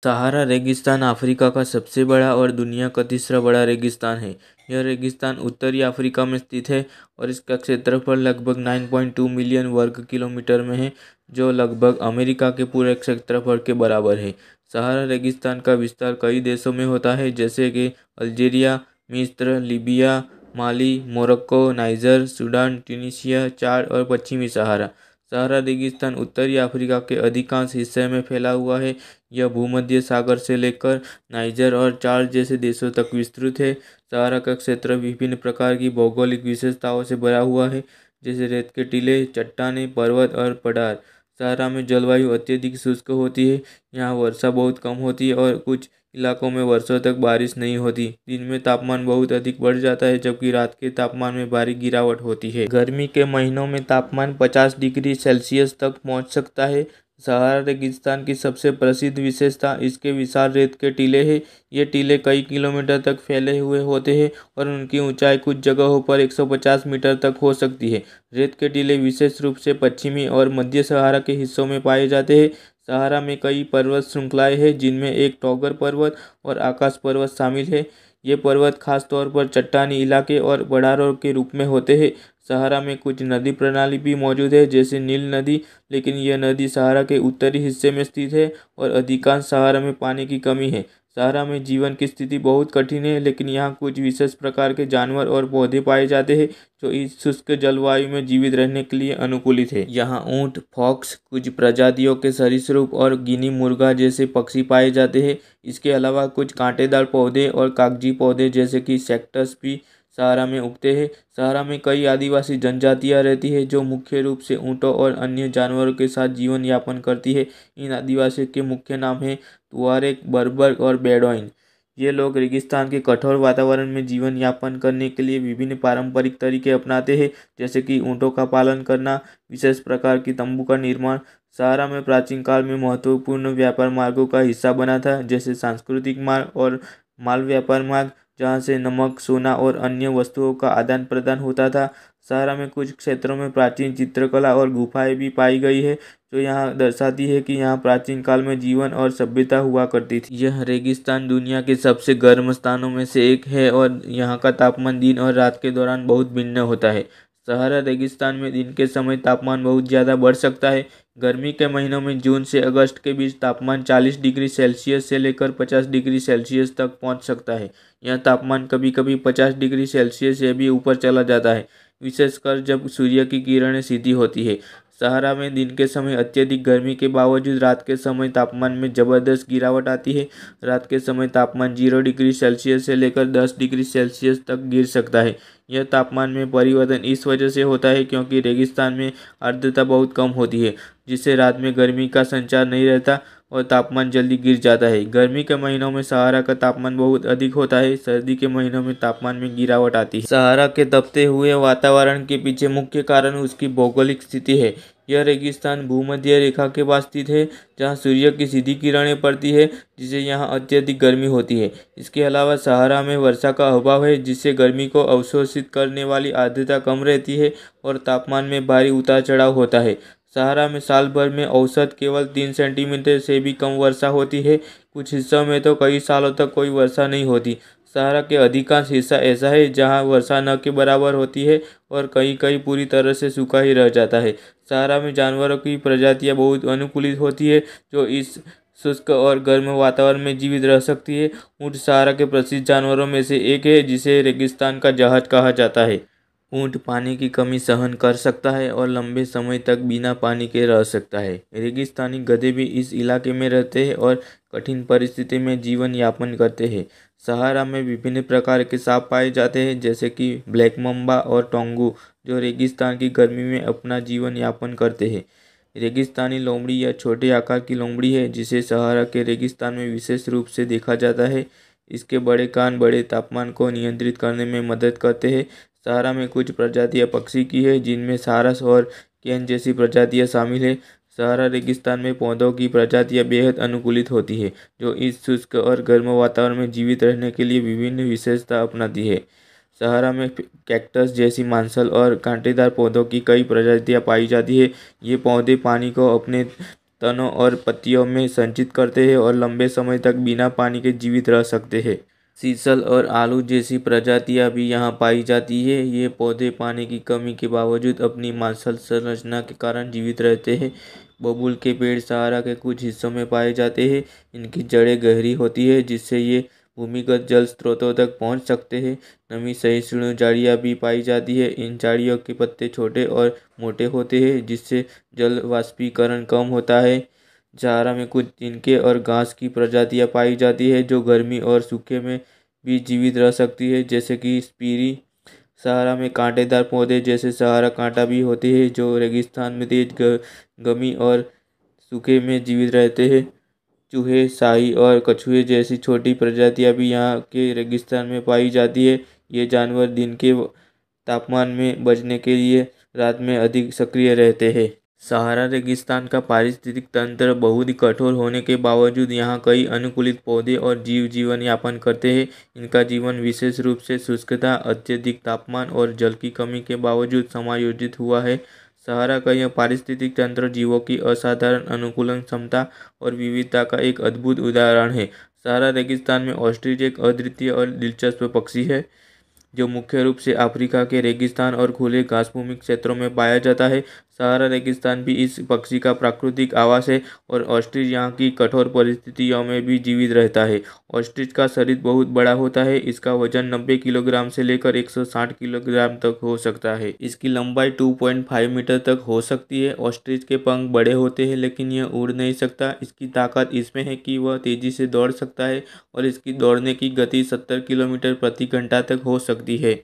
सहारा रेगिस्तान अफ्रीका का सबसे बड़ा और दुनिया का तीसरा बड़ा रेगिस्तान है। यह रेगिस्तान उत्तरी अफ्रीका में स्थित है और इसका क्षेत्रफल लगभग 9.2 मिलियन वर्ग किलोमीटर में है, जो लगभग अमेरिका के पूरे क्षेत्रफल के बराबर है। सहारा रेगिस्तान का विस्तार कई देशों में होता है, जैसे कि अल्जीरिया, मिस्र, लीबिया, माली, मोरक्को, नाइजर, सूडान, ट्यूनीशिया, चाड और पश्चिमी सहारा। सहारा रेगिस्तान उत्तरी अफ्रीका के अधिकांश हिस्से में फैला हुआ है। यह भूमध्य सागर से लेकर नाइजर और चाड जैसे देशों तक विस्तृत है। सहारा का क्षेत्र विभिन्न प्रकार की भौगोलिक विशेषताओं से भरा हुआ है, जैसे रेत के टीले, चट्टानें, पर्वत और पठार। सहारा में जलवायु अत्यधिक शुष्क होती है। यहाँ वर्षा बहुत कम होती है और कुछ इलाकों में वर्षों तक बारिश नहीं होती। दिन में तापमान बहुत अधिक बढ़ जाता है, जबकि रात के तापमान में भारी गिरावट होती है। गर्मी के महीनों में तापमान 50 डिग्री सेल्सियस तक पहुंच सकता है। सहारा रेगिस्तान की सबसे प्रसिद्ध विशेषता इसके विशाल रेत के टीले हैं। ये टीले कई किलोमीटर तक फैले हुए होते हैं और उनकी ऊंचाई कुछ जगहों पर 150 मीटर तक हो सकती है। रेत के टीले विशेष रूप से पश्चिमी और मध्य सहारा के हिस्सों में पाए जाते हैं। सहारा में कई पर्वत श्रृंखलाएं हैं, जिनमें एक टॉगर पर्वत और आकाश पर्वत शामिल है। ये पर्वत खास तौर पर चट्टानी इलाके और पठारों के रूप में होते हैं। सहारा में कुछ नदी प्रणाली भी मौजूद है, जैसे नील नदी, लेकिन यह नदी सहारा के उत्तरी हिस्से में स्थित है और अधिकांश सहारा में पानी की कमी है। सहारा में जीवन की स्थिति बहुत कठिन है, लेकिन यहाँ कुछ विशेष प्रकार के जानवर और पौधे पाए जाते हैं जो इस शुष्क जलवायु में जीवित रहने के लिए अनुकूलित है। यहाँ ऊंट, फॉक्स, कुछ प्रजातियों के सरीसृप और गिनी मुर्गा जैसे पक्षी पाए जाते हैं। इसके अलावा कुछ कांटेदार पौधे और कागजी पौधे जैसे कि सेक्टस भी सहारा में उगते हैं। सहारा में कई आदिवासी जनजातियां रहती है, जो मुख्य रूप से ऊँटों और अन्य जानवरों के साथ जीवन यापन करती है। इन आदिवासियों के मुख्य नाम हैं तुआरेग, बर्बर और बेडौइन। ये लोग रेगिस्तान के कठोर वातावरण में जीवन यापन करने के लिए विभिन्न पारंपरिक तरीके अपनाते हैं, जैसे कि ऊँटों का पालन करना, विशेष प्रकार की तंबू का निर्माण। सहारा में प्राचीन काल में महत्वपूर्ण व्यापार मार्गों का हिस्सा बना था, जैसे सांस्कृतिक मार्ग और माल व्यापार मार्ग, जहाँ से नमक, सोना और अन्य वस्तुओं का आदान प्रदान होता था। सहारा में कुछ क्षेत्रों में प्राचीन चित्रकला और गुफाएं भी पाई गई है, जो यहाँ दर्शाती है कि यहाँ प्राचीन काल में जीवन और सभ्यता हुआ करती थी। यह रेगिस्तान दुनिया के सबसे गर्म स्थानों में से एक है और यहाँ का तापमान दिन और रात के दौरान बहुत भिन्न होता है। सहारा रेगिस्तान में दिन के समय तापमान बहुत ज़्यादा बढ़ सकता है। गर्मी के महीनों में जून से अगस्त के बीच तापमान 40 डिग्री सेल्सियस से लेकर 50 डिग्री सेल्सियस तक पहुंच सकता है। यह तापमान कभी कभी 50 डिग्री सेल्सियस से भी ऊपर चला जाता है, विशेषकर जब सूर्य की किरणें सीधी होती है। सहारा में दिन के समय अत्यधिक गर्मी के बावजूद रात के समय तापमान में ज़बरदस्त गिरावट आती है। रात के समय तापमान 0 डिग्री सेल्सियस से लेकर 10 डिग्री सेल्सियस तक गिर सकता है। यह तापमान में परिवर्तन इस वजह से होता है क्योंकि रेगिस्तान में आर्द्रता बहुत कम होती है, जिससे रात में गर्मी का संचार नहीं रहता और तापमान जल्दी गिर जाता है। गर्मी के महीनों में सहारा का तापमान बहुत अधिक होता है। सर्दी के महीनों में तापमान में गिरावट आती है। सहारा के तपते हुए वातावरण के पीछे मुख्य कारण उसकी भौगोलिक स्थिति है। यह रेगिस्तान भूमध्य रेखा के पास स्थित है, जहाँ सूर्य की सीधी किरणें पड़ती है, जिससे यहाँ अत्यधिक गर्मी होती है। इसके अलावा सहारा में वर्षा का अभाव है, जिससे गर्मी को अवशोषित करने वाली आर्द्रता कम रहती है और तापमान में भारी उतार चढ़ाव होता है। सहारा में साल भर में औसत केवल 3 सेंटीमीटर से भी कम वर्षा होती है। कुछ हिस्सों में तो कई सालों तक कोई वर्षा नहीं होती। सहारा के अधिकांश हिस्सा ऐसा है जहां वर्षा न के बराबर होती है और कहीं कहीं पूरी तरह से सूखा ही रह जाता है। सहारा में जानवरों की प्रजातियां बहुत अनुकूलित होती है, जो इस शुष्क और गर्म वातावरण में जीवित रह सकती है। ऊँट सहारा के प्रसिद्ध जानवरों में से एक है, जिसे रेगिस्तान का जहाज कहा जाता है। ऊँट पानी की कमी सहन कर सकता है और लंबे समय तक बिना पानी के रह सकता है। रेगिस्तानी गधे भी इस इलाके में रहते हैं और कठिन परिस्थिति में जीवन यापन करते हैं। सहारा में विभिन्न प्रकार के सांप पाए जाते हैं, जैसे कि ब्लैक मम्बा और टोंगू, जो रेगिस्तान की गर्मी में अपना जीवन यापन करते हैं। रेगिस्तानी लोमड़ी या छोटे आकार की लोमड़ी है, जिसे सहारा के रेगिस्तान में विशेष रूप से देखा जाता है। इसके बड़े कान बड़े तापमान को नियंत्रित करने में मदद करते हैं। सहारा में कुछ प्रजातियां पक्षी की है, जिनमें सारस और केन जैसी प्रजातियां शामिल है। सहारा रेगिस्तान में पौधों की प्रजातियां बेहद अनुकूलित होती है, जो इस शुष्क और गर्म वातावरण में जीवित रहने के लिए विभिन्न विशेषता अपनाती है। सहारा में कैक्टस जैसी मांसल और कांटेदार पौधों की कई प्रजातियां पाई जाती है। ये पौधे पानी को अपने तनों और पत्तियों में संचित करते हैं और लंबे समय तक बिना पानी के जीवित रह सकते हैं। सीसल और आलू जैसी प्रजातियां भी यहाँ पाई जाती है। ये पौधे पानी की कमी के बावजूद अपनी मांसल संरचना के कारण जीवित रहते हैं। बबूल के पेड़ सहारा के कुछ हिस्सों में पाए जाते हैं। इनकी जड़ें गहरी होती है जिससे ये भूमिगत जल स्रोतों तक पहुँच सकते हैं। नमी सहिष्णु झाड़ियाँ भी पाई जाती है। इन झाड़ियों के पत्ते छोटे और मोटे होते हैं जिससे जल वाष्पीकरण कम होता है। सहारा में कुछ तिनके और घास की प्रजातियां पाई जाती है जो गर्मी और सूखे में भी जीवित रह सकती है, जैसे कि स्पीरी। सहारा में कांटेदार पौधे जैसे सहारा कांटा भी होते हैं जो रेगिस्तान में तेज गर्मी और सूखे में जीवित रहते हैं। चूहे, शाही और कछुए जैसी छोटी प्रजातियां भी यहाँ के रेगिस्तान में पाई जाती है। ये जानवर दिन के तापमान में बचने के लिए रात में अधिक सक्रिय रहते हैं। सहारा रेगिस्तान का पारिस्थितिक तंत्र बहुत ही कठोर होने के बावजूद यहाँ कई अनुकूलित पौधे और जीव जीवन यापन करते हैं। इनका जीवन विशेष रूप से शुष्कता, अत्यधिक तापमान और जल की कमी के बावजूद समायोजित हुआ है। सहारा का यह पारिस्थितिक तंत्र जीवों की असाधारण अनुकूलन क्षमता और विविधता का एक अद्भुत उदाहरण है। सहारा रेगिस्तान में ऑस्ट्रिच एक अद्वितीय और दिलचस्प पक्षी है जो मुख्य रूप से अफ्रीका के रेगिस्तान और खुले घासभूमि क्षेत्रों में पाया जाता है। सहारा रेगिस्तान भी इस पक्षी का प्राकृतिक आवास है और ऑस्ट्रिच यहाँ की कठोर परिस्थितियों में भी जीवित रहता है। ऑस्ट्रिच का शरीर बहुत बड़ा होता है। इसका वजन 90 किलोग्राम से लेकर 160 किलोग्राम तक हो सकता है। इसकी लंबाई 2.5 मीटर तक हो सकती है। ऑस्ट्रिच के पंख बड़े होते हैं लेकिन यह उड़ नहीं सकता। इसकी ताकत इसमें है कि वह तेजी से दौड़ सकता है और इसकी दौड़ने की गति 70 किलोमीटर प्रति घंटा तक हो सकती है।